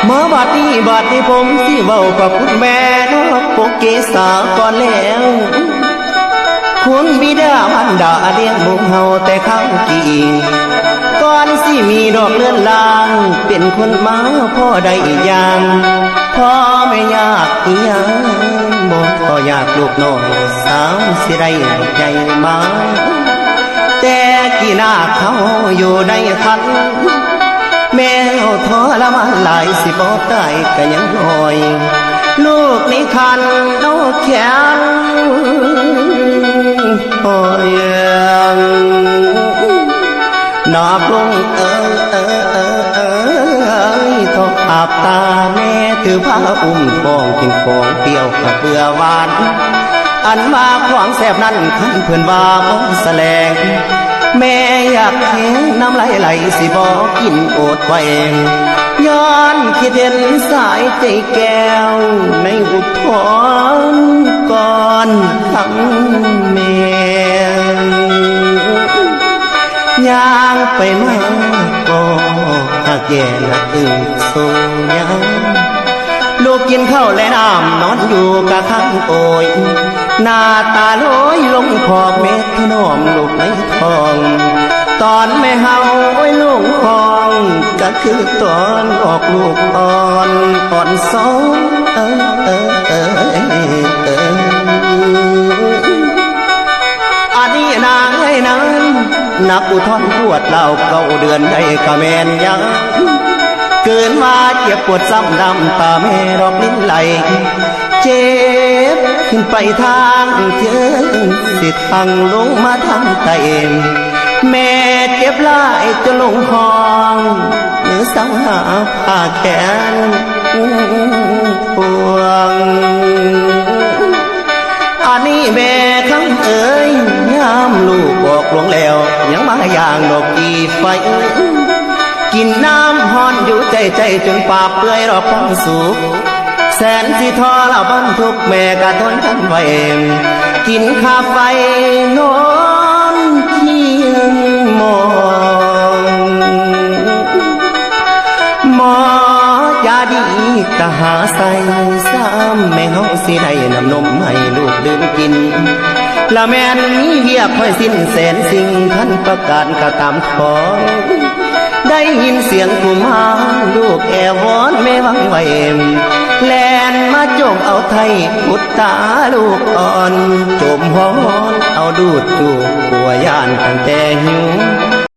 หมอบาดนี้ผมสิเว้ากับคุณแม่นกปกเกษาก่อนแล้วคุณบิดามารดาเลี้ยงบุกเฮาแต่ข้าวกี่ก่อนสิมีดอกเลื่อนลางเป็นคนมาพ่อได้อีกอย่างพ่อไม่ยากอีหยังบ่พ่ออยากลูกน้อยสาวสิได้ใจมาแต่กี่หน้าเขาอยู่ในคันแม่เอาทรมานหลายสิบ่ตายก็ยังน้อยลูกในคันเอาแขนโอ้ยนอบลงทออาบตาแม่ถือผ้าอุ้มฟองกินของเปรี้ยวกับเปลือหวานอันมาขวางแสบนั้นขันเพื่อนว่าบ่แสลงแม่อยากเห็นน้ำไหลสิบอกกินอดไว้ย้อนคิดเห็นสายใจแก้วในอุทธรก่อนคำแม่ย่างไปมาก็หากแย่ละอึ้งโซยังลูกกินข้าวและน้ำนอนอยู่กะข้างโอยหน้าตาลอยลงขอบเม็ดขนมลูกในท้องตอนแม่เฮาโอ้ยลูกห้องก็คือตอนออกลูกอ่อนสองอันนี้นางให้นางนับอุทธรปวดเล่าเก้าเดือนได้กะแมนยังเกินมาเจ็บปวดซ้ำดำตาแม่รอกลิ้นไหลเจ็บขึ้นไปทางเธอสิทางลงมาทางใต้แม่เจ็บหลายจนลงห้องเนื้อสังหาผ้าแขนพวงอันนี้แม่คำเอ๋ยยามลูกบอกหลวงแล้วยังมาอย่างดอกกีไฟกินน้ำหอนอยู่ใจจนปากเปื่อยรอความสุขแสนสิทอละบันทุกแม่กะทนทันไว้กินข้าไฟนอนเคียงมองหมอยาดีกะหาใส่ซ้ำแม่เฮาสิได้น้ำนมให้ลูกดื่มกินละแม่นมีเวียกค่อยสิ้นแสนสิ่งท่านประกาศกะตามของได้ยินเสียงกุมารลูกแอวอนแม่วังไว้แลนมาจงเอาไทยอุดตาลูกอ่อนจมหอนเอาดูดจูบหัวยานตั้งแต่หิว